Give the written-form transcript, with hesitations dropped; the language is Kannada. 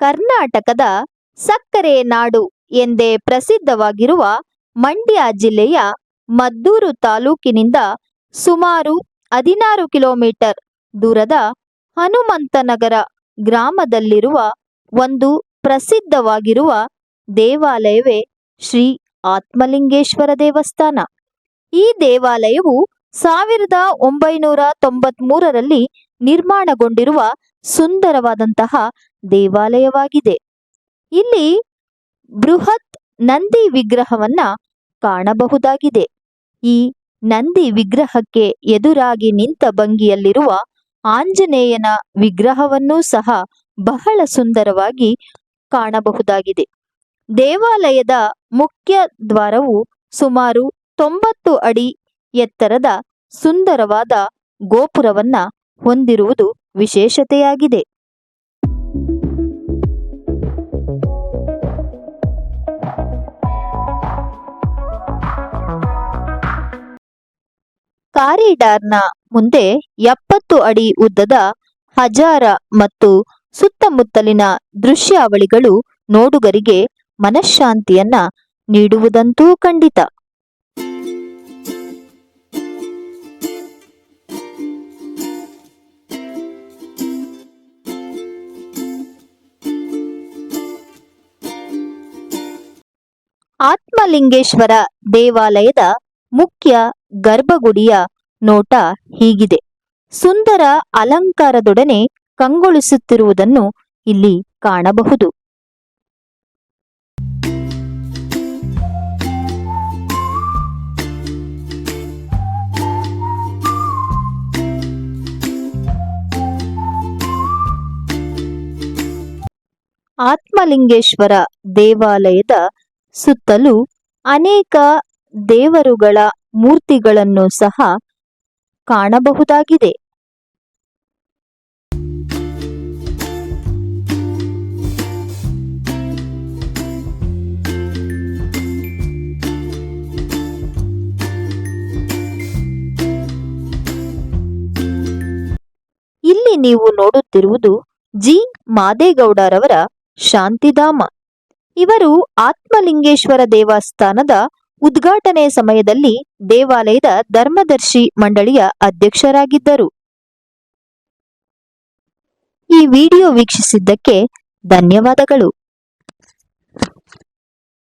ಕರ್ನಾಟಕದ ಸಕ್ಕರೆ ನಾಡು ಎಂದೇ ಪ್ರಸಿದ್ಧವಾಗಿರುವ ಮಂಡ್ಯ ಜಿಲ್ಲೆಯ ಮದ್ದೂರು ತಾಲೂಕಿನಿಂದ ಸುಮಾರು 16 ಕಿಲೋಮೀಟರ್ ದೂರದ ಹನುಮಂತನಗರ ಗ್ರಾಮದಲ್ಲಿರುವ ಒಂದು ಪ್ರಸಿದ್ಧವಾಗಿರುವ ದೇವಾಲಯವೇ ಶ್ರೀ ಆತ್ಮಲಿಂಗೇಶ್ವರ ದೇವಸ್ಥಾನ. ಈ ದೇವಾಲಯವು 1993ರಲ್ಲಿ ನಿರ್ಮಾಣಗೊಂಡಿರುವ ಸುಂದರವಾದಂತಹ ದೇವಾಲಯವಾಗಿದೆ. ಇಲ್ಲಿ ಬೃಹತ್ ನಂದಿ ವಿಗ್ರಹವನ್ನ ಕಾಣಬಹುದಾಗಿದೆ. ಈ ನಂದಿ ವಿಗ್ರಹಕ್ಕೆ ಎದುರಾಗಿ ನಿಂತ ಭಂಗಿಯಲ್ಲಿರುವ ಆಂಜನೇಯನ ವಿಗ್ರಹವನ್ನೂ ಸಹ ಬಹಳ ಸುಂದರವಾಗಿ ಕಾಣಬಹುದಾಗಿದೆ. ದೇವಾಲಯದ ಮುಖ್ಯ ದ್ವಾರವು ಸುಮಾರು 90 ಅಡಿ ಎತ್ತರದ ಸುಂದರವಾದ ಗೋಪುರವನ್ನ ಹೊಂದಿರುವುದು ವಿಶೇಷತೆಯಾಗಿದೆ. ಕಾರಿಡಾರ್ನ ಮುಂದೆ 70 ಅಡಿ ಉದ್ದದ ಹಜಾರ ಮತ್ತು ಸುತ್ತಮುತ್ತಲಿನ ದೃಶ್ಯಾವಳಿಗಳು ನೋಡುಗರಿಗೆ ಮನಃಶಾಂತಿಯನ್ನ ನೀಡುವುದಂತೂ ಖಂಡಿತ. ಆತ್ಮಲಿಂಗೇಶ್ವರ ದೇವಾಲಯದ ಮುಖ್ಯ ಗರ್ಭಗುಡಿಯ ನೋಟ ಹೀಗಿದೆ. ಸುಂದರ ಅಲಂಕಾರದೊಡನೆ ಕಂಗೊಳಿಸುತ್ತಿರುವುದನ್ನು ಇಲ್ಲಿ ಕಾಣಬಹುದು. ಆತ್ಮಲಿಂಗೇಶ್ವರ ದೇವಾಲಯದ ಸುತ್ತಲೂ ಅನೇಕ ದೇವರುಗಳ ಮೂರ್ತಿಗಳನ್ನು ಸಹ ಕಾಣಬಹುದಾಗಿದೆ. ಇಲ್ಲಿ ನೀವು ನೋಡುತ್ತಿರುವುದು ಜಿ ಮಾದೇಗೌಡರವರ ಶಾಂತಿಧಾಮ. ಇವರು ಆತ್ಮಲಿಂಗೇಶ್ವರ ದೇವಸ್ಥಾನದ ಉದ್ಘಾಟನೆ ಸಮಯದಲ್ಲಿ ದೇವಾಲಯದ ಧರ್ಮದರ್ಶಿ ಮಂಡಳಿಯ ಅಧ್ಯಕ್ಷರಾಗಿದ್ದರು. ಈ ವಿಡಿಯೋ ವೀಕ್ಷಿಸಿದ್ದಕ್ಕೆ ಧನ್ಯವಾದಗಳು.